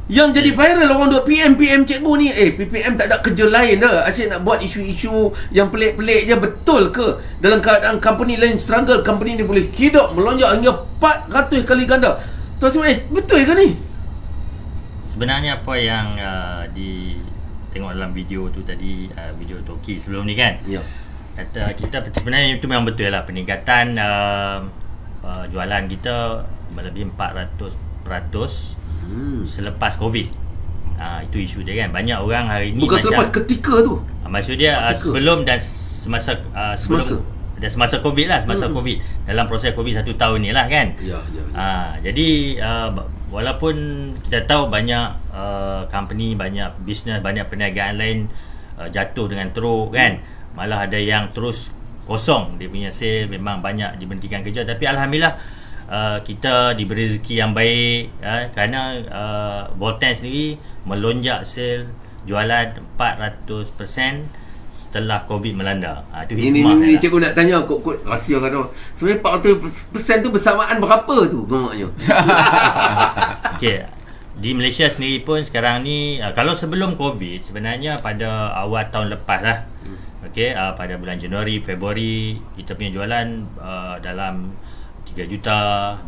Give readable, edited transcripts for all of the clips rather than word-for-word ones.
Yang jadi viral orang duk PM cikgu ni. PPM tak ada kerja lain dah, asyik nak buat isu-isu yang pelik-pelik je. Betul ke dalam keadaan company lain struggle, company ni boleh hidup melonjak hingga 400 kali ganda? Tuan Ismail, betul ke ni? Sebenarnya apa yang tengok dalam video tu tadi, video Toki sebelum ni kan, ya, kata kita sebenarnya itu memang betul lah. Peningkatan jualan kita melebihi 400% selepas COVID. Itu isu dia kan. Banyak orang hari ni bukan selepas, ketika tu. Maksud dia sebelum dan semasa semasa COVID lah, semasa COVID, dalam proses COVID 1 tahun ni lah kan. Ya. Jadi walaupun kita tahu banyak company, banyak bisnes, banyak perniagaan lain jatuh dengan teruk kan, malah ada yang terus kosong dia punya sale, memang banyak diberhentikan kerja. Tapi alhamdulillah kita diberi rezeki yang baik kerana Volten sendiri melonjak sale jualan 400% setelah COVID melanda. Itu hikmah. Ini cikgu nak tanya kod rahsia kata. Sebenarnya 400% tu bersamaan berapa tu maknanya? Okey. Di Malaysia sendiri pun sekarang ni, kalau sebelum COVID sebenarnya pada awal tahun lepas lah. Okey, pada bulan Januari, Februari kita punya jualan dalam 3 juta,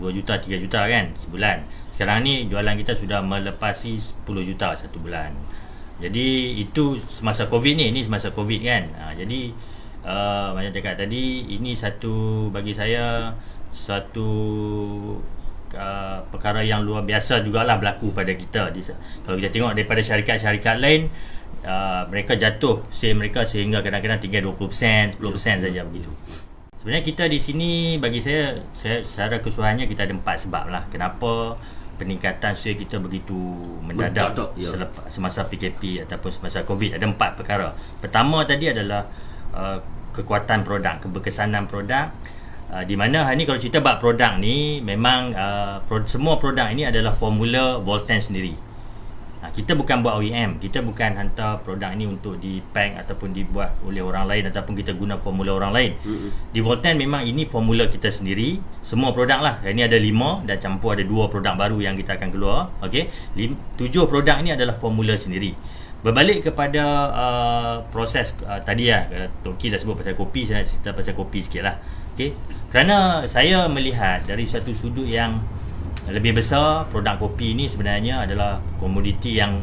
2 juta, 3 juta kan sebulan. Sekarang ni jualan kita sudah melepasi 10 juta satu bulan. Jadi itu semasa COVID ni, ini semasa COVID kan. Jadi macam cakap tadi, ini satu bagi saya satu perkara yang luar biasa jugalah berlaku pada kita. Kalau kita tengok daripada syarikat-syarikat lain, mereka jatuh sale mereka sehingga kadang-kadang tinggal 20%, 10% saja begitu. Sebenarnya kita di sini, bagi saya secara keseluruhannya kita ada 4 sebab lah kenapa peningkatan sale kita begitu mendadak semasa PKP ataupun semasa COVID. Ada 4 perkara. Pertama tadi adalah kekuatan produk, keberkesanan produk, di mana hari ni kalau cerita bab produk ni memang semua produk ini adalah formula Volten sendiri. Kita bukan buat OEM, kita bukan hantar produk ni untuk dipack ataupun dibuat oleh orang lain ataupun kita guna formula orang lain. Di Volten memang ini formula kita sendiri, semua produk lah. Ini ada 5 dan campur ada 2 produk baru yang kita akan keluar. Okey, 7 produk ini adalah formula sendiri. Berbalik kepada proses tadi lah, Toki dah sebut pasal kopi, saya nak cerita pasal kopi sikit lah. Okey, kerana saya melihat dari satu sudut yang lebih besar, produk kopi ni sebenarnya adalah komoditi yang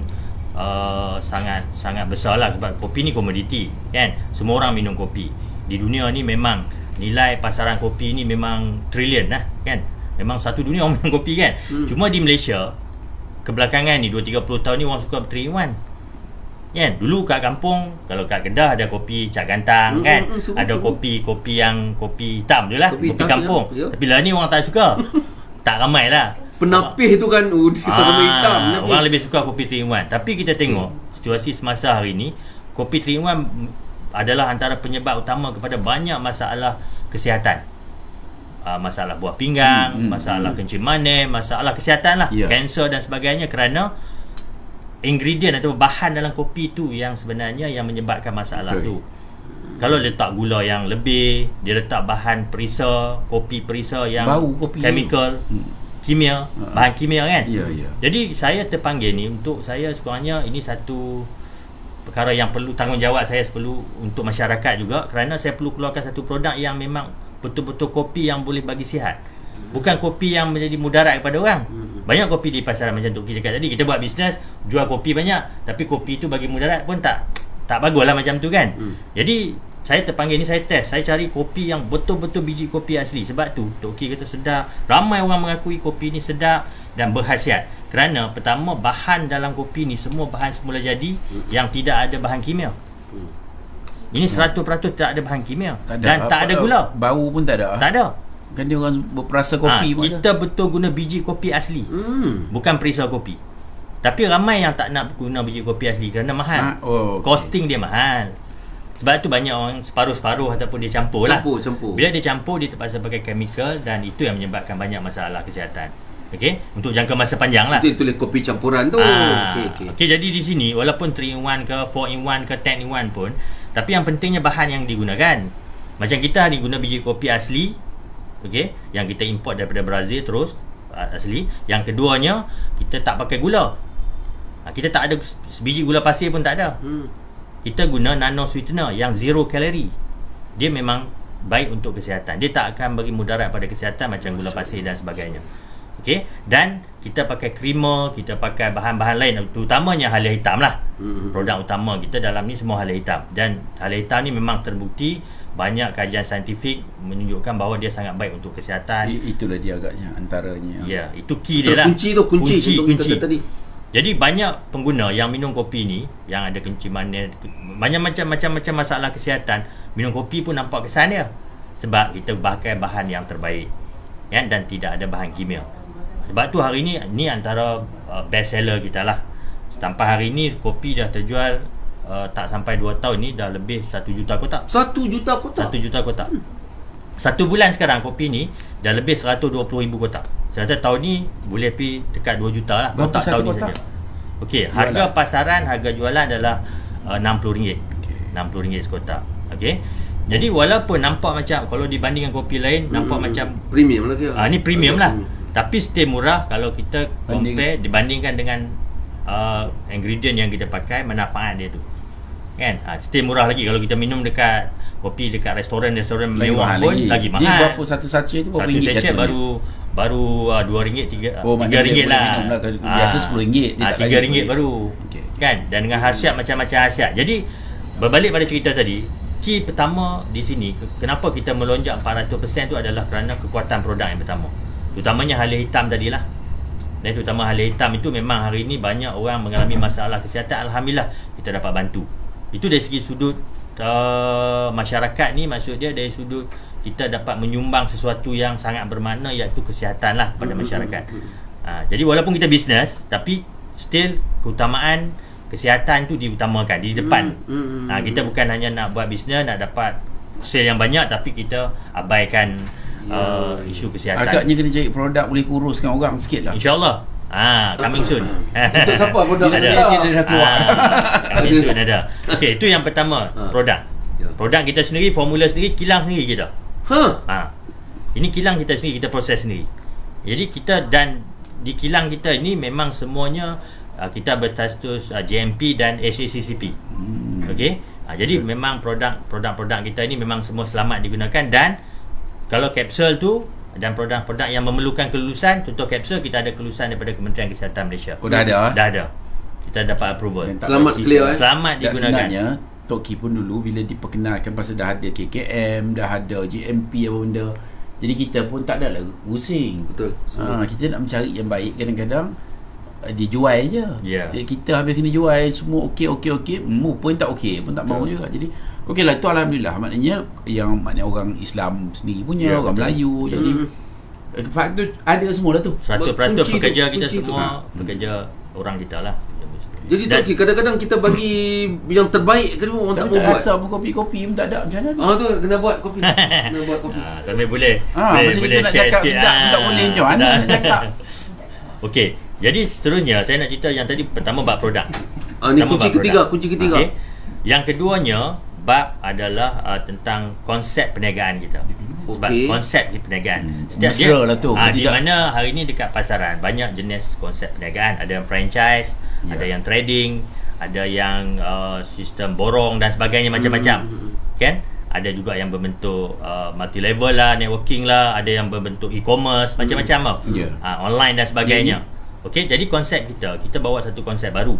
sangat besar lah. Sebab kopi ni komoditi kan, semua orang minum kopi di dunia ni. Memang nilai pasaran kopi ni memang trilion lah kan, memang satu dunia orang minum kopi kan. Cuma di Malaysia kebelakangan ni 2-30 tahun ni orang suka 3-in-1 kan. Dulu kat kampung, kalau kat Kedah ada kopi Cak Gantang kan, ada kopi yang kopi hitam je lah, kopi kampung ya. Tapi lah ni orang tak suka. Tak ramai lah. Penapih tu kan hitam. Orang lebih suka kopi 3-in-1. Tapi kita tengok situasi semasa hari ni, kopi 3-in-1 adalah antara penyebab utama kepada banyak masalah kesihatan. Masalah buah pinggang, masalah kencing manis, masalah kesihatan lah, kanser dan sebagainya, kerana ingredient atau bahan dalam kopi tu yang sebenarnya yang menyebabkan masalah tu. Kalau letak gula yang lebih, dia letak bahan perisa, kopi perisa yang chemical, kimia, bahan kimia kan. Jadi saya terpanggil ni untuk saya sekurangnya ini satu perkara yang perlu tanggungjawab saya perlu untuk masyarakat juga, kerana saya perlu keluarkan satu produk yang memang betul-betul kopi yang boleh bagi sihat. Bukan kopi yang menjadi mudarat kepada orang. Banyak kopi di pasaran macam Toki cakap tadi, kita buat bisnes, jual kopi banyak, tapi kopi tu bagi mudarat pun tak bagus lah macam tu kan. Jadi saya terpanggil ni, saya test, saya cari kopi yang betul-betul biji kopi asli. Sebab tu Toki kata sedap, ramai orang mengakui kopi ni sedap dan berkhasiat. Kerana pertama, bahan dalam kopi ni semua bahan semula jadi yang tidak ada bahan kimia. Ini 100% tak ada bahan kimia dan tak ada gula. Bau pun tak ada. Tak ada. Kan dia orang berperasa kopi pun kita ada. Betul guna biji kopi asli, bukan perisa kopi. Tapi ramai yang tak nak guna biji kopi asli kerana mahal. Costing dia mahal. Sebab tu banyak orang separuh-separuh ataupun dia campur lah. Bila dia campur, dia terpaksa pakai chemical dan itu yang menyebabkan banyak masalah kesihatan. Okey, untuk jangka masa panjang lah. Itu tulis kopi campuran tu. Okey, jadi di sini walaupun 3-in-1 ke 4-in-1 ke 10-in-1 pun, tapi yang pentingnya bahan yang digunakan. Macam kita ni guna biji kopi asli, okey, yang kita import daripada Brazil terus asli. Yang keduanya, kita tak pakai gula. Kita tak ada sebiji gula pasir pun tak ada. Kita guna nano sweetener yang 0 kalori. Dia memang baik untuk kesihatan. Dia tak akan bagi mudarat pada kesihatan macam gula pasir dan sebagainya. Okey, dan kita pakai creamer, kita pakai bahan-bahan lain, terutamanya halia hitam lah. Produk utama kita dalam ni semua halia hitam, dan halia hitam ni memang terbukti banyak kajian saintifik menunjukkan bahawa dia sangat baik untuk kesihatan. Itulah dia agaknya antaranya. Ya, itu key dia lah. Kunci tadi. Jadi banyak pengguna yang minum kopi ni yang ada kencing manis, banyak macam-macam masalah kesihatan, minum kopi pun nampak kesan dia sebab kita pakai bahan yang terbaik, kan, dan tidak ada bahan kimia. Sebab tu hari ni antara best seller kita lah. Sampai hari ni kopi dah terjual tak sampai 2 tahun ni dah lebih 1 juta kotak. 1 juta kotak? 1 juta kotak. 1 bulan sekarang kopi ni dah lebih 120,000 kotak. Saya kata tahun ni boleh pergi dekat 2 juta lah kotak tahun ni saja. Okey, harga pasaran, harga jualan adalah RM60. RM60 sekotak. Okey. Jadi walaupun nampak macam, kalau dibandingkan kopi lain nampak macam premium lah dia. Ni premium lah. Tapi still murah kalau kita compare dibandingkan dengan ingredient yang kita pakai, manfaat dia tu, kan? Still murah lagi. Kalau kita minum dekat kopi dekat restoran mewah pun lagi mahal. Dia berapa satu sachet tu, berapa ringgit? Satu sachet baru RM2, RM3 lah. Biasa RM10 dia tak RM3 baru. Kan? Dan dengan khasiat macam-macam khasiat. Jadi berbalik pada cerita tadi, key pertama di sini kenapa kita melonjak 400% tu adalah kerana kekuatan produk yang pertama. Terutamanya halia hitam tadilah. Dan terutama halia hitam itu memang hari ini banyak orang mengalami masalah kesihatan. Alhamdulillah kita dapat bantu. Itu dari segi sudut masyarakat ni, maksud dia dari sudut kita dapat menyumbang sesuatu yang sangat bermakna, iaitu kesihatan lah pada masyarakat. Jadi walaupun kita bisnes, tapi still keutamaan kesihatan tu diutamakan di depan. Kita bukan hanya nak buat bisnes, nak dapat sale yang banyak, tapi kita abaikan isu kesihatan. Agaknya kena cari produk boleh kuruskan orang sikit lah, InsyaAllah. Coming soon. Untuk siapa produk ada? Dia dah keluar. Coming soon ada. Okey, itu yang pertama, produk. Produk kita sendiri, formula sendiri, kilang sendiri kita. Ini kilang kita sendiri, kita proses sendiri. Jadi kita, dan di kilang kita ini memang semuanya kita berstatus GMP dan SACCP. Okey. Jadi memang produk-produk kita ini memang semua selamat digunakan. Dan kalau kapsul tu dan produk-produk yang memerlukan kelulusan, contoh kapsul, kita ada kelulusan daripada Kementerian Kesihatan Malaysia. Dah ada? Dah ada. Kita dapat approval. Selamat clear. Selamat digunakan. Sebenarnya Tok Ki pun dulu bila diperkenalkan pasal dah ada KKM, dah ada GMP apa benda, jadi kita pun tak ada lah pusing. Betul. Kita nak mencari yang baik, kadang-kadang dijual je. Jadi kita habis kena jual semua okey, pun tak okey, pun tak mau juga. Jadi okeylah, tu alhamdulillah. Maknanya orang Islam sendiri punya, orang Melayu. Jadi faktor ada semua lah tu. 100% pekerja kita semua pekerja orang kita lah. Jadi Tok Ki, kadang-kadang kita bagi yang terbaik ke orang tak mau buat. Rasa pun kopi-kopi pun tak ada, macam mana? Tu kena buat kopi. Kena buat kopi. Sambil boleh. Masa kita nak cakap sedap pun tak boleh, macam mana nak cakap? Okey, jadi seterusnya saya nak cerita yang tadi pertama bab produk. Ni kunci ketiga. Okay. Yang keduanya bab adalah tentang konsep perniagaan kita. Sebab konsep perniagaan mesra lah tu. Di mana hari ni dekat pasaran banyak jenis konsep perniagaan. Ada yang franchise, ada yang trading, ada yang sistem borong dan sebagainya, macam-macam. Kan? Ada juga yang berbentuk multi level lah, networking lah, ada yang berbentuk e-commerce, macam-macam lah. Online dan sebagainya. Okey, jadi konsep kita bawa satu konsep baru.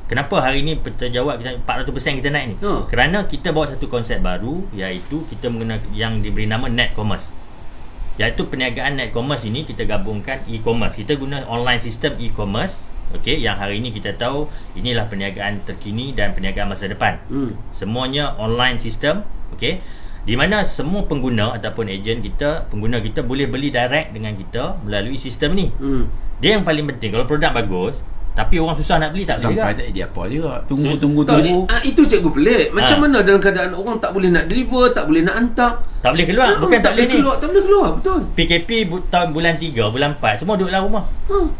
Kenapa hari ni terjawab kita 400% kita naik ni? Kerana kita bawa satu konsep baru, iaitu kita menggunakan yang diberi nama net commerce. Iaitu perniagaan net commerce ini kita gabungkan e-commerce. Kita guna online system e-commerce. Okey, yang hari ini kita tahu inilah perniagaan terkini dan perniagaan masa depan. Semuanya online system, okey. Di mana semua pengguna ataupun ejen kita, pengguna kita boleh beli direct dengan kita melalui sistem ni. Dia yang paling penting. Kalau produk bagus tapi orang susah nak beli, tak boleh sampai tak jadi apa juga. Tunggu. Itu cikgu pelik. Macam mana dalam keadaan orang tak boleh nak deliver, tak boleh nak hantar, tak boleh keluar. Bukan tak boleh ni. Tak boleh keluar, betul. PKP tahun bulan 3, bulan 4 semua duduk dalam rumah.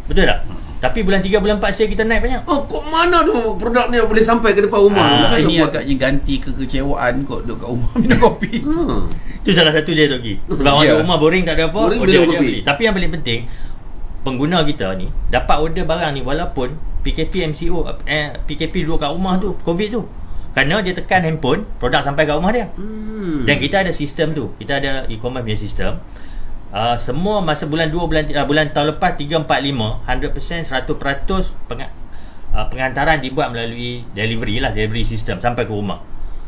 Betul tak? Tapi bulan 3, bulan 4 sale kita naik banyak. Kok mana tu produk ni boleh sampai ke depan rumah? Ini agaknya ganti kekecewaan kot duduk kat rumah minum kopi. Itu salah satu dia, Toki. Sebab orang duduk rumah boring, tak ada apa, order je beli. Tapi yang paling penting, pengguna kita ni dapat order barang ni walaupun PKP MCO, PKP duduk kat rumah tu, COVID tu. Kerana dia tekan handphone, produk sampai kat rumah dia. Dan kita ada sistem tu. Kita ada e-commerce punya sistem. Semua masa bulan 2, bulan tahun lepas 3, 4, 5 100%, 100% pengantaran dibuat melalui delivery system sampai ke rumah.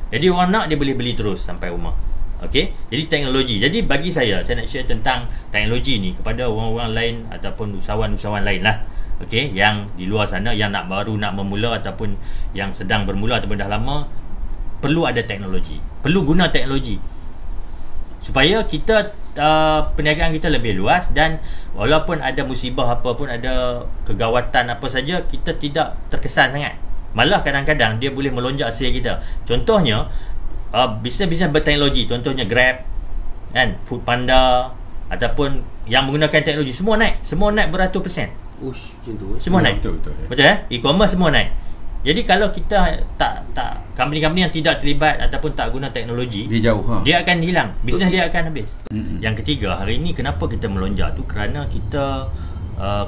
Jadi orang nak, dia boleh beli terus sampai rumah. Okey, jadi teknologi. Jadi bagi saya nak share tentang teknologi ni kepada orang-orang lain ataupun usahawan-usahawan lain lah. Okey, yang di luar sana yang nak memula ataupun yang sedang bermula ataupun dah lama, perlu ada teknologi. Perlu guna teknologi supaya kita perniagaan kita lebih luas, dan walaupun ada musibah apa pun, ada kegawatan apa saja, kita tidak terkesan sangat. Malah kadang-kadang dia boleh melonjak sale kita. Contohnya bisnes-bisnes berteknologi, contohnya Grab kan, Foodpanda ataupun yang menggunakan teknologi, semua naik beratus%. Macam tu semua naik. Betul e-commerce semua naik. Jadi kalau kita tak company-company yang tidak terlibat ataupun tak guna teknologi, dia jauh, dia akan hilang, bisnes dia akan habis. Yang ketiga, hari ini kenapa kita melonjak tu, kerana kita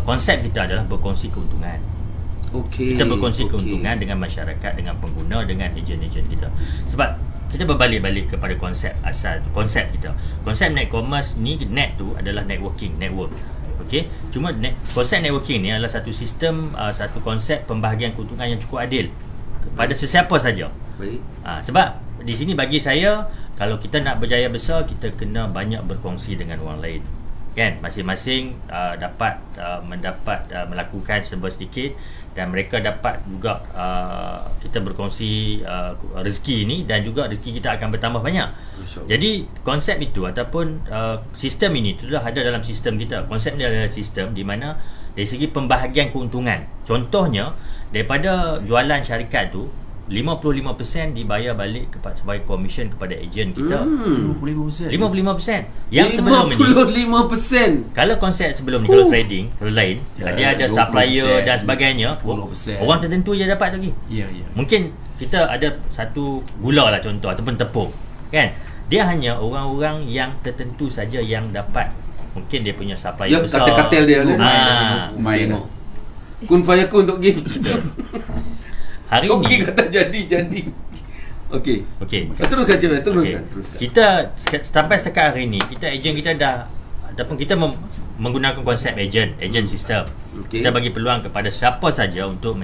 konsep kita adalah berkongsi keuntungan. Kita berkongsi keuntungan dengan masyarakat, dengan pengguna, dengan ejen-ejen kita. Sebab kita berbalik-balik kepada konsep asal, konsep kita. Konsep net commerce ni, net tu adalah network. Okey, cuma konsep networking ni adalah satu sistem, satu konsep pembahagian keuntungan yang cukup adil kepada sesiapa saja. Baik. Sebab di sini bagi saya, kalau kita nak berjaya besar, kita kena banyak berkongsi dengan orang lain. Kan, masing-masing dapat melakukan serba sedikit, dan mereka dapat juga kita berkongsi rezeki ini, dan juga rezeki kita akan bertambah banyak. Jadi konsep itu ataupun sistem ini sudah ada dalam sistem kita. Konsep ini adalah sistem di mana dari segi pembahagian keuntungan. Contohnya, daripada jualan syarikat tu 55% dibayar balik sebagai komisen kepada ejen kita. 55%. Yang sebelum ni 55%. Kalau konsep sebelum ni, kalau trading, kalau lain, dia ada supplier dan sebagainya, 20%. orang tertentu je dapat lagi. Mungkin kita ada satu gula lah contoh, ataupun tepung, kan? Dia hanya orang-orang yang tertentu saja yang dapat. Mungkin dia punya supplier besar, katil-katil dia main kun fayakun untuk game. Hari ni kata jadi. Okey. Teruskan. Kita sampai setakat hari ni, ejen kita dah, ataupun kita menggunakan konsep ejen sistem. Kita bagi peluang kepada siapa saja untuk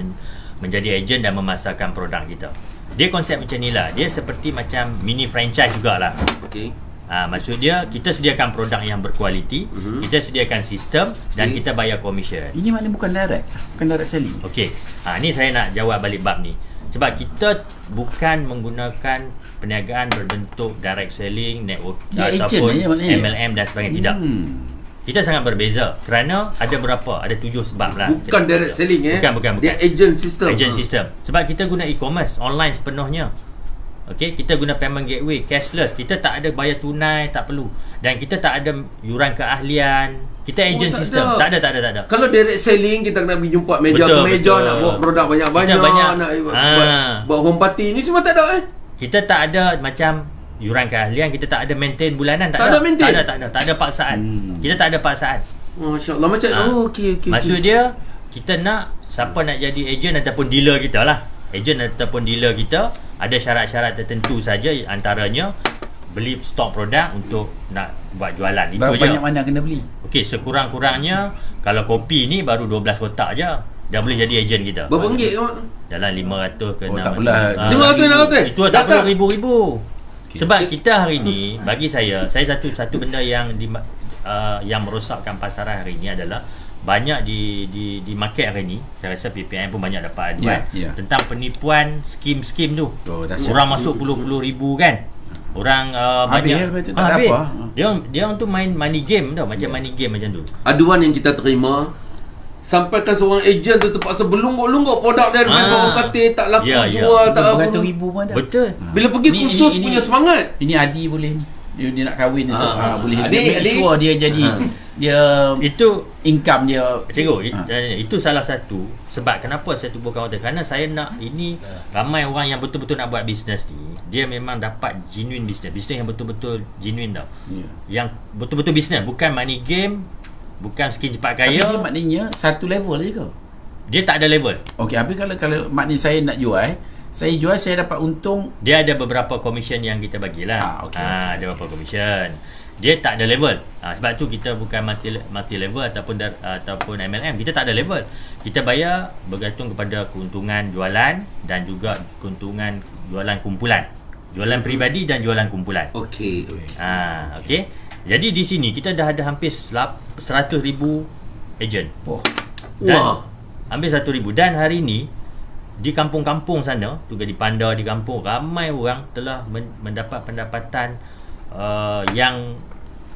menjadi ejen dan memasarkan produk kita. Dia konsep macam ni lah. Dia seperti macam mini franchise jugalah. Maksud dia, kita sediakan produk yang berkualiti, kita sediakan sistem, dan kita bayar komisen. Ini maknanya bukan direct selling. Ni saya nak jawab balik bab ni. Sebab kita bukan menggunakan perniagaan berbentuk direct selling, network ataupun MLM dan sebagainya. Tidak. Kita sangat berbeza kerana ada 7 sebab lah. Bukan direct selling Bukan. Dia agent system. Sebab kita guna e-commerce online sepenuhnya. Kita guna payment gateway, cashless. Kita tak ada bayar tunai, tak perlu. Dan kita tak ada yuran keahlian. Kita agent system. Tak ada. Kalau direct selling, kita kena pergi jumpa meja ke meja, nak bawa produk banyak-banyak, nak buat home party. Ni semua tak ada Kita tak ada macam yuran keahlian, kita tak ada maintain bulanan, tak ada paksaan. Kita tak ada paksaan. Masya-Allah, macam okey. Maksud dia, kita nak siapa nak jadi ejen ataupun dealer kita lah. Ejen ataupun dealer kita ada syarat-syarat tertentu saja, antaranya beli stok produk untuk nak buat jualan. Itu je. Banyak mana kena beli? Sekurang-kurangnya kalau kopi ni baru 12 kotak je, dah boleh jadi ejen kita. Berapa ringgit? Dalam 500 ke 600. Tak pula. 500. Itu tak perlu ribu-ribu. Sebab kita hari ni, bagi saya satu benda yang yang merosakkan pasaran hari ni adalah banyak di market hari ni. Saya rasa PPM pun banyak dapat aduan tentang penipuan skim tu. Orang masuk puluh ribu kan. Orang banyak habis. Dia orang tu main money game tau, macam money game macam tu. Aduan yang kita terima, sampaikan seorang ejen tu terpaksa berlungguk-lungguk produk dia, orang kata tak laku, jual tak apa. RM100,000 pun ada. Betul. Bila pergi kursus punya semangat. Ini Adi boleh ni. Dia nak kahwin boleh. Dia jadi dia itu income dia. Cikgu, itu salah satu sebab kenapa saya tubuhkan hotel, kerana saya nak ini ramai orang yang betul-betul nak buat bisnes ni, dia memang dapat genuine bisnes yang betul-betul genuine tau. Yang betul-betul bisnes, bukan money game, bukan skin cepat kaya. Tapi dia maknanya satu level je ke? Dia tak ada level. Okey, habis kalau maknanya saya nak jual, saya dapat untung. Dia ada beberapa komisen yang kita bagilah. Okay. Ada beberapa komisen. Dia tak ada level. Sebab tu kita bukan multi level ataupun MLM. Kita tak ada level. Kita bayar bergantung kepada keuntungan jualan dan juga keuntungan jualan kumpulan. Jualan peribadi dan jualan kumpulan. Okey. Okey. Jadi di sini kita dah ada hampir 100,000 ejen. Wah. Hampir 1,000. Dan hari ni di kampung-kampung sana, juga di Panda, di kampung, ramai orang telah mendapat pendapatan yang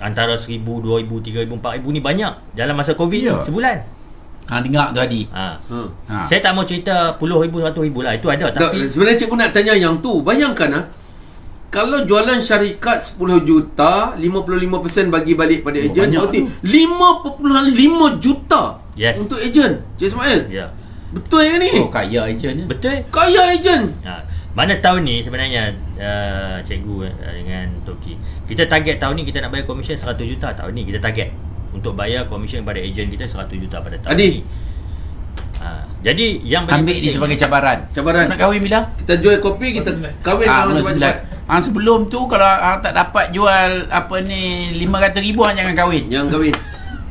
antara 1,000, 2,000, 3,000, 4,000 ni banyak dalam masa Covid ni sebulan. Dengar tu tadi. Saya tak mau cerita puluh ribu, 100,000 lah. Itu ada. Tapi sebenarnya cikgu nak tanya yang tu. Bayangkan kalau jualan syarikat 10 juta, 55% bagi balik pada ejen, berarti 5.5 juta untuk ejen. Cik Ismail. Ya. Betul yang ni? Kaya ejen ni. Betul. Kaya ejen. Mana tahun ni sebenarnya cikgu dengan Toki, kita target tahun ni kita nak bayar komisen 100 juta. Tahun ni kita target untuk bayar komisen kepada ejen kita 100 juta pada tahun ni. Jadi yang ambil ni sebagai cabaran. Nak kahwin bila? Kita jual kopi, kita kahwin tahun cepat-cepat. Sebelum tu kalau tak dapat jual 500,000 jangan kahwin. Jangan kahwin.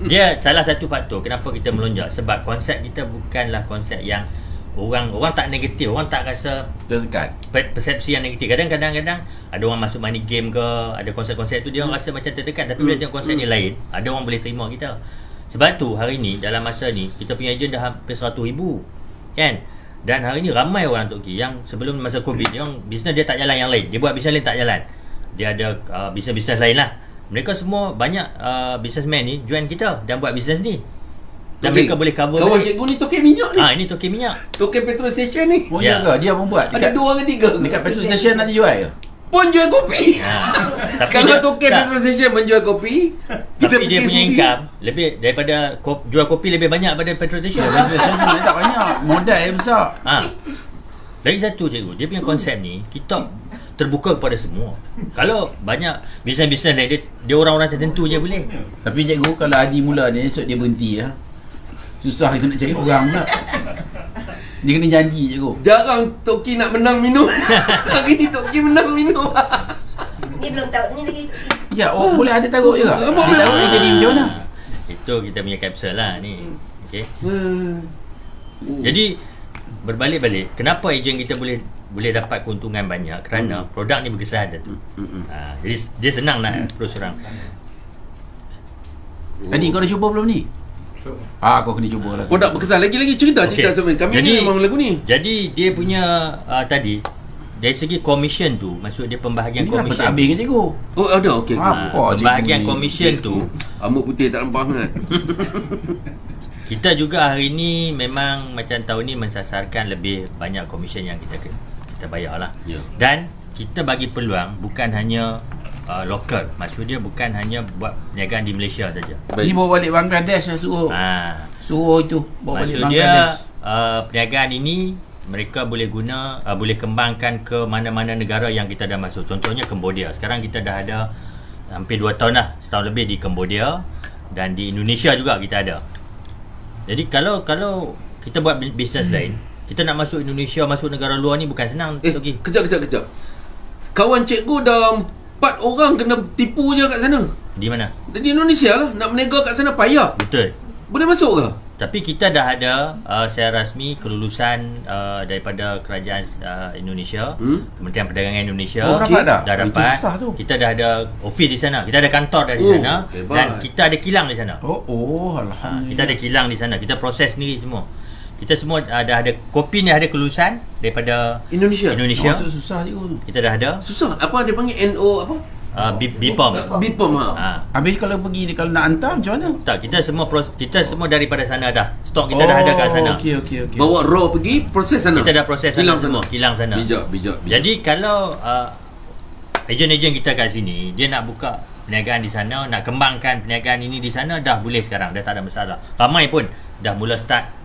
Dia salah satu faktor kenapa kita melonjak, sebab konsep kita bukanlah konsep yang orang tak negatif, orang tak rasa tertekan, persepsi yang negatif. Kadang-kadang ada orang masuk money game ke, ada konsep-konsep tu dia orang rasa macam tertekan, tapi bila tengok konsep ni lain, ada orang boleh terima kita. Sebab tu hari ni dalam masa ni kita punya ejen dah hampir 100,000 kan. Dan hari ni ramai orang Toki yang sebelum masa Covid yang bisnes dia tak jalan, yang lain dia buat bisnes lain tak jalan, dia ada bisnes-bisnes lain lah. Mereka semua banyak businessman ni join kita dan buat bisnes ni. Dan mereka boleh cover. Kawan cikgu ni token minyak ni. Ini token minyak. Token petrol station ni. Oh ya ke? Dia pun buat. Ada 2 ke 3. Dekat petrol station ada jual ke? Pun jual kopi. Kalau token petrol station menjual kopi, tapi dia punya income lebih daripada jual kopi lebih banyak daripada petrol station. Petrol station tak banyak. Modal yang besar. Lagi satu cikgu, dia punya konsep ni kita terbuka kepada semua. Kalau banyak bisnes-bisnes lain dia orang-orang tertentu je boleh. Tapi cikgu kalau Adi mula ni esok dia berhenti susah kita nak cari orang pula. Dia kena janji cikgu. Jarang Toki nak menang minum. Hari ni Toki menang minum. Ni belum tahu ni lagi. Ya, boleh ada taruh je tak? Dia taruh dia jadi macam mana? Itu kita punya kapsul lah ni. Okey. Jadi berbalik-balik, kenapa ejen kita boleh dapat keuntungan banyak? Kerana produk ni berkesan tu. Jadi dia senang nak approach orang. Tadi kau dah cuba belum ni? Kau kena cuba lah. Produk berkesan. Lagi-lagi cerita sebenarnya. Kami ni memang lagu ni. Jadi dia punya tadi dari segi komisen tu, maksud dia pembahagian komisen. Ini tak habis ke cikgu? Oh ada, okey. Pembahagian komisen tu rambut putih tak nampak sangat. Kita juga hari ni memang macam tahun ni mensasarkan lebih banyak komisen yang kita bayar lah. Dan kita bagi peluang bukan hanya lokal, maksud dia bukan hanya buat perniagaan di Malaysia saja. Ni bawa balik Bangladesh lah suruh itu bawa maksud balik dia Bangladesh. perniagaan ini mereka boleh guna, boleh kembangkan ke mana-mana negara yang kita dah masuk. Contohnya Cambodia. Sekarang kita dah ada hampir 2 tahun lah, setahun lebih di Cambodia, dan di Indonesia juga kita ada. Jadi kalau kita buat bisnes lain, kita nak masuk Indonesia, masuk negara luar ni bukan senang. Kejap. Kawan cikgu dah 4 orang kena tipu je kat sana. Di mana? Di Indonesia lah. Nak berniaga kat sana payah. Betul. Boleh masuk ke? Tapi kita dah ada secara rasmi kelulusan daripada kerajaan Indonesia, Kementerian Perdagangan Indonesia. Dah dapat. Kita dah ada office di sana. Kita ada kantor dari sana. Hebat. Dan kita ada kilang di sana. Alhamdulillah. Kita ada kilang di sana. Kita proses sendiri semua. Kita semua dah ada kopi ni, ada kelulusan daripada Indonesia. Masuk susah je tu. Kita dah ada. Susah. Apa dia panggil NO apa? BPOM. Habis kalau pergi kalau nak hantar macam mana? Tak, kita semua daripada sana dah. Stok kita dah ada kat sana. Okey. Bawa raw pergi proses sana. Kita dah proses sana semua, kilang sana. Bijak. Jadi kalau ejen-ejen kita kat sini, dia nak buka perniagaan di sana, nak kembangkan perniagaan ini di sana, dah boleh sekarang, dah tak ada masalah. Ramai pun dah mula start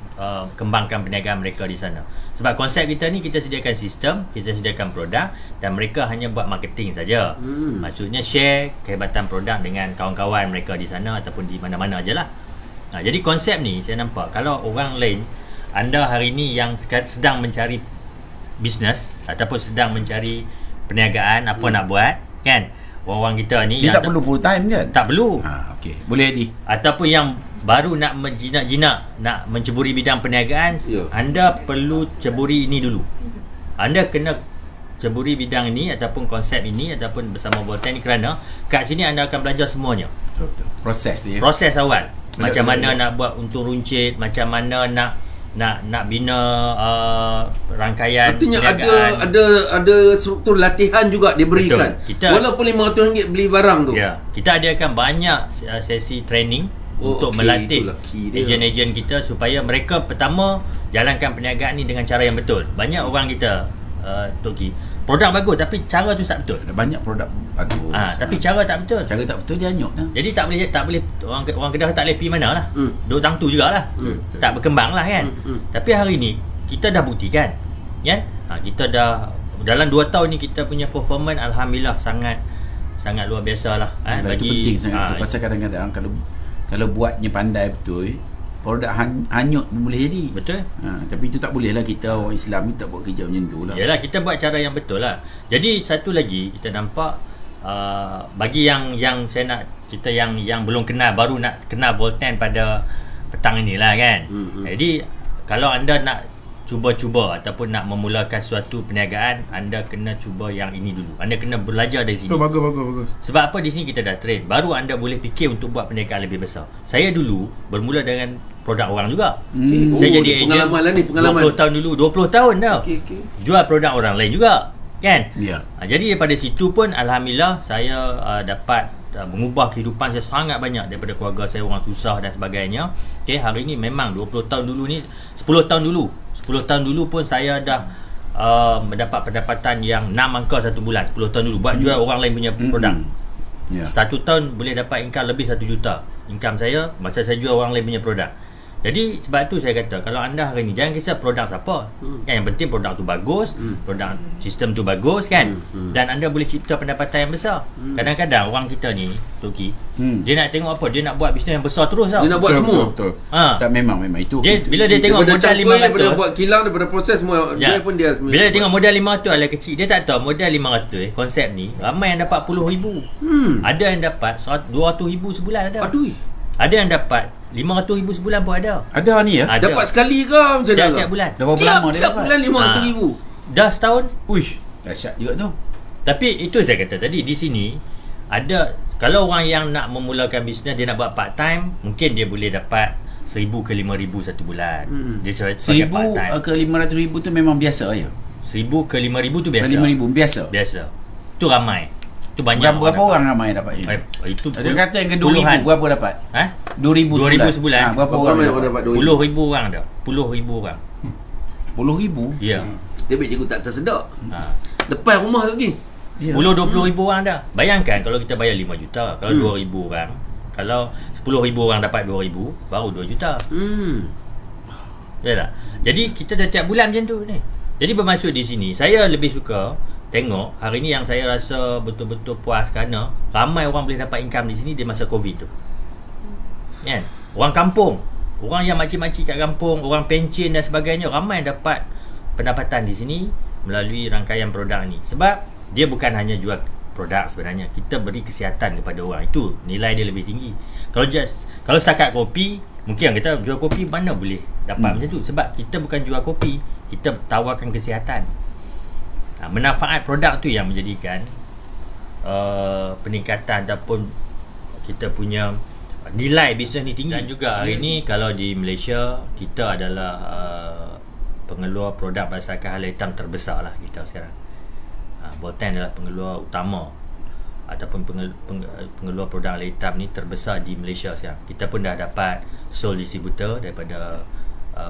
kembangkan perniagaan mereka di sana. Sebab konsep kita ni, kita sediakan sistem, kita sediakan produk, dan mereka hanya buat marketing saja. Maksudnya share kehebatan produk dengan kawan-kawan mereka di sana ataupun di mana-mana aje lah. Jadi konsep ni saya nampak kalau orang lain anda hari ni yang sedang mencari bisnes ataupun sedang mencari perniagaan, apa nak buat, kan? Orang-orang kita ni Dia yang tak perlu full time kan? tak perlu. Okey. Boleh Adi. Ataupun yang baru nak menjinak-jinak, nak menceburi bidang perniagaan, anda perlu ceburi ini dulu. Anda kena ceburi bidang ini ataupun konsep ini ataupun bersama Bolten ni, kerana kat sini anda akan belajar semuanya. Betul. Proses tu ya. Proses awal. Betul, Macam betul, mana betul. nak buat untung runcit, macam mana nak bina rangkaian Artinya perniagaan. ada struktur latihan juga diberikan. Betul. Walaupun RM500 beli barang tu. Ya, kita adakan banyak sesi training untuk okey, melatih itulah key dia. ejen-ejen kita supaya mereka pertama jalankan perniagaan ni dengan cara yang betul. Banyak orang kita Toki, produk bagus tapi cara tu tak betul. Ada banyak produk bagus. Tapi cara tak betul. Cara tak betul dia hanyut lah. Jadi tak boleh orang Kedah tak boleh pergi mana lah. Duduk tang tu jugalah. Tak berkembang lah kan. Tapi hari ni kita dah buktikan, kan? Kita dah dalam 2 tahun ni kita punya performance alhamdulillah sangat luar biasa lah. Itu penting sangat. Pasal kadang-kadang kalau buatnya pandai betul, produk hanyut pun boleh jadi. Betul. Tapi itu tak boleh lah, kita orang Islam ni tak buat kerja macam tu lah. Yalah, kita buat cara yang betul lah. Jadi satu lagi kita nampak, bagi yang saya nak cerita yang belum kenal, baru nak kenal Bolten pada petang inilah kan. Jadi kalau anda nak cuba-cuba ataupun nak memulakan suatu perniagaan, anda kena cuba yang ini dulu. Anda kena belajar dari sini. Bagus. Sebab apa, di sini kita dah train, baru anda boleh fikir untuk buat perniagaan lebih besar. Saya dulu bermula dengan produk orang juga. Saya jadi ejen pengalaman lah ni, pengalaman. 20 tahun dulu, 20 tahun dah. Okey. Jual produk orang lain juga, kan? Ya. Jadi daripada situ pun alhamdulillah saya dapat mengubah kehidupan saya sangat banyak daripada keluarga saya, orang susah dan sebagainya. Okey, hari ni memang 20 tahun dulu ni, 10 tahun dulu pun saya dah mendapat pendapatan yang 6 angka satu bulan. 10 tahun dulu buat jual orang lain punya produk. Ya. 1 tahun boleh dapat income lebih 1 juta. Income saya macam saya jual orang lain punya produk. Jadi sebab tu saya kata, kalau anda hari ni jangan kisah produk siapa, kan, yang penting produk tu bagus, produk sistem tu bagus, kan, dan anda boleh cipta pendapatan yang besar. Kadang-kadang orang kita ni Toki, dia nak tengok apa, dia nak buat bisnes yang besar terus tau. Dia nak buat semua. Betul. Tak memang itu. Dia bila dia tengok modal 500, daripada buat kilang, daripada proses semua, dia pun dia bila dia tengok modal 500 adalah kecil, dia tak tahu modal 500 konsep ni ramai yang dapat puluh ribu. Ada yang dapat 200,000 sebulan ada. Aduh. Ada yang dapat 500,000 sebulan pun ada. Ada ni ya? Ada. Dapat sekali ke macam mana? Tiap bulan. Dah berapa lama dia Tiap dapat? bulan 500,000. Dah setahun. Uish, dahsyat juga tu. Tapi itu saya kata tadi, di sini ada, kalau orang yang nak memulakan bisnes, dia nak buat part time, mungkin dia boleh dapat 1,000 ke 5,000 satu bulan. Dia sebagai 1,000 part time. ke 500,000 tu memang biasa ya? 1,000 ke 5,000 tu biasa. 5,000 biasa? Biasa. Tu ramai. Tu banyak. Berapa orang ramai dapat ini? Itu Ada kata yang ke 2,000 puluhan. berapa dapat? 2,000 sebulan. Berapa Berapa orang yang dapat? dapat 10,000 orang dah. 10,000 orang. 10,000? Ya. Tapi cikgu tak tersedak. Depan rumah tu lagi. 10-20,000 orang dah. Bayangkan kalau kita bayar 5 juta, kalau 2,000 orang, kalau 10,000 orang dapat 2,000, baru 2 juta. Ya tak? Jadi kita dah tiap bulan macam tu ni. Jadi bermaksud di sini, saya lebih suka tengok hari ni yang saya rasa betul-betul puas kerana ramai orang boleh dapat income di sini di masa Covid tu. Kan? Orang kampung, orang yang makcik-makcik kat kampung, orang pencen dan sebagainya, ramai dapat pendapatan di sini melalui rangkaian produk ni. Sebab dia bukan hanya jual produk sebenarnya, kita beri kesihatan kepada orang. Itu nilai dia lebih tinggi. Kalau setakat kopi, mungkin kita jual kopi mana boleh dapat macam tu. Sebab kita bukan jual kopi, kita tawarkan kesihatan. Manfaat produk tu yang menjadikan peningkatan ataupun kita punya nilai bisnes ni tinggi. Dan juga hari ni kalau di Malaysia, kita adalah pengeluar produk berdasarkan hala hitam terbesar lah kita sekarang. Bolten adalah pengeluar utama ataupun pengeluar produk hala hitam ni terbesar di Malaysia sekarang. Kita pun dah dapat sole distributor daripada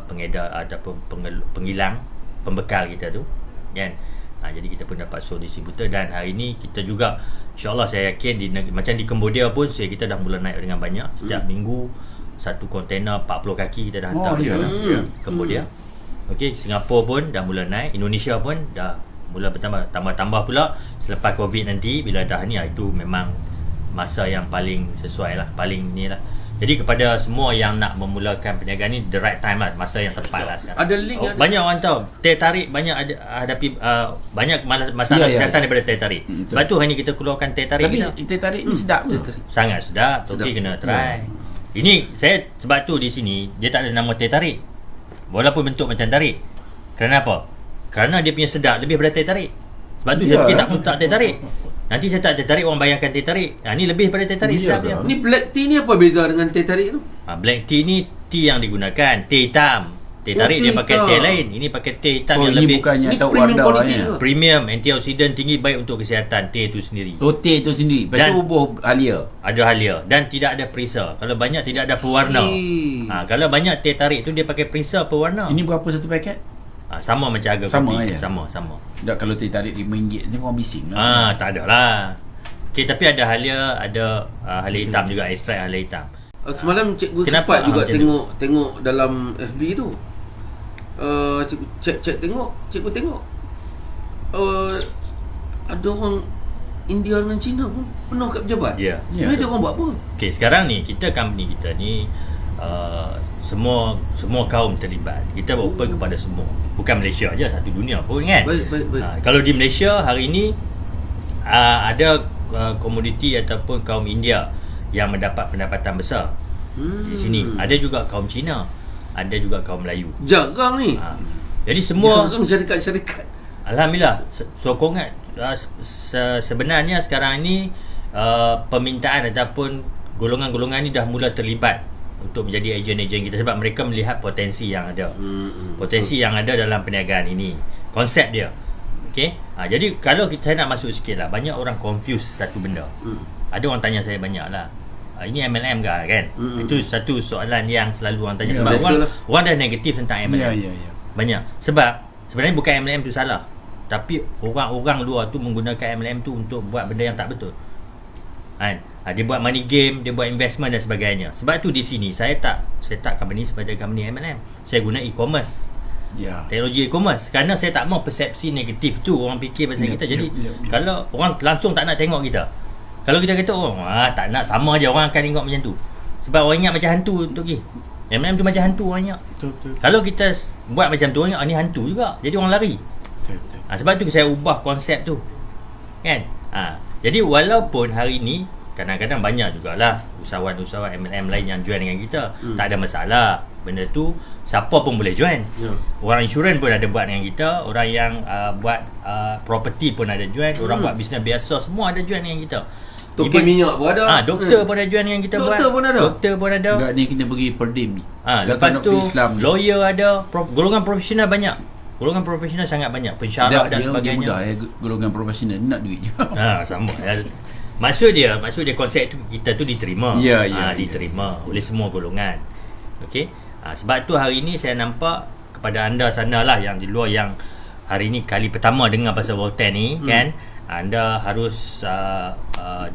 pengedar ataupun pengilang pembekal kita tu, kan. Jadi kita pun dapat sole distributor, dan hari ni kita juga insyaAllah saya yakin macam di Cambodia pun kita dah mula naik dengan banyak. Setiap minggu satu kontainer 40 kaki kita dah hantar di sana, Cambodia. Okey, Singapura pun dah mula naik, Indonesia pun dah mula bertambah, tambah pula selepas Covid nanti bila dah ni, itu memang masa yang paling sesuai lah, paling ni lah. Jadi kepada semua yang nak memulakan perniagaan ni, the right time lah, masa yang tepat lah sekarang. Ada link ada. Banyak orang tahu teh tarik banyak hadapi banyak masalah kesihatan daripada teh tarik. Sebab tu hanya kita keluarkan teh tarik. Tapi teh tarik ni sedap tu. Sangat sedap. Okey, kena try. Ini saya sebab tu di sini dia tak ada nama teh tarik. Walaupun bentuk macam tarik. Kerana apa? Kerana dia punya sedap lebih daripada teh tarik. Sebab tu saya fikir tak pun tak teh tarik. Nanti saya tak teh tarik, orang bayangkan teh tarik. Ni lebih daripada teh tarik sedap dia. Ni black tea ni apa beza dengan teh tarik tu? Black tea ni tea yang digunakan, teh hitam. Teh tarik dia pakai teh lain. Ini pakai teh hitam yang lebih bukannya tahu premium warna premium, antioksidan tinggi, baik untuk kesihatan teh itu sendiri. Teh itu sendiri. Lepas tu buah halia. Ada halia dan tidak ada perisa. Kalau banyak tidak ada pewarna. Kalau banyak teh tarik tu dia pakai perisa pewarna. Ini berapa satu paket? Sama macam harga kopi. Sama. Tak, kalau teh tarik RM5 ni orang bising lah. Tak ada lah. Okay, tapi ada halia, ada halia hitam juga, ekstrak halia hitam. Semalam cikgu sempat juga tengok dalam FB tu. Cikgu tengok. Ada orang India dengan Cina pun penuh kat pejabat. Ya. Dia orang buat apa? Okay, sekarang ni company kita ni semua kaum terlibat. Kita open kepada semua. Bukan Malaysia aja, satu dunia pun kan. Baik. Kalau di Malaysia hari ini ada komoditi ataupun kaum India yang mendapat pendapatan besar di sini. Ada juga kaum Cina, ada juga kaum Melayu. Jagang ni. Jadi semua jagang syarikat-syarikat. Alhamdulillah, sokongan sebenarnya sekarang ni permintaan ataupun golongan-golongan ni dah mula terlibat untuk menjadi ejen-ejen kita sebab mereka melihat potensi yang ada. Potensi yang ada dalam perniagaan ini. Konsep dia. Okey. Jadi kalau saya nak masuk sikit lah, banyak orang confuse satu benda. Ada orang tanya saya banyak lah, ini MLM ke kan? Itu satu soalan yang selalu orang tanya sebab orang dah negatif tentang MLM. Banyak. Sebab sebenarnya bukan MLM tu salah, tapi orang-orang luar tu menggunakan MLM tu untuk buat benda yang tak betul. Dia buat money game, dia buat investment dan sebagainya. Sebab tu di sini saya tak company sebagai company MLM. Saya guna e-commerce. Teknologi e-commerce kerana saya tak mau persepsi negatif tu orang fikir pasal kita. Jadi kalau orang langsung tak nak tengok kita. Kalau kita kata tak nak, sama je orang akan tengok macam tu. Sebab orang ingat macam hantu tu pergi. MLM tu macam hantu orang ingat. Betul. Kalau kita buat macam tu orang ingat ni hantu juga. Jadi orang lari. Betul. Sebab tu saya ubah konsep tu. Kan? Jadi walaupun hari ni kadang-kadang banyak jugalah usahawan-usahawan MLM lain yang join dengan kita. Tak ada masalah. Benda tu siapa pun boleh join. Orang insurans pun ada buat dengan kita. Orang yang buat property pun ada join. Orang buat bisnes biasa semua ada join dengan kita. Token minyak pun ada. Doktor pun ada join dengan kita. Doktor pun ada. Enggak, ni kena bagi per dim ni. Lepas tu lawyer ada, golongan profesional banyak. Golongan profesional sangat banyak. Pensyarah dan sebagainya. Dia mudah golongan profesional nak duit je. Sama. Maksud dia konsep tu kita tu diterima. Diterima oleh semua golongan. Okey. Sebab tu hari ni saya nampak kepada anda sana lah yang di luar yang hari ni kali pertama dengar pasal Voltaire ni kan, anda harus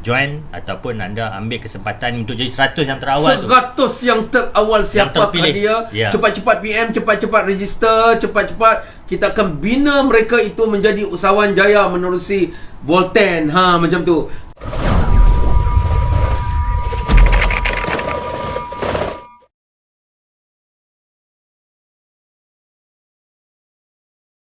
join ataupun anda ambil kesempatan untuk jadi 100 yang terawal 100 yang terawal siapakah dia. Cepat-cepat PM, cepat-cepat register, cepat-cepat kita akan bina mereka itu menjadi usahawan jaya menerusi Voltaire. Macam tu.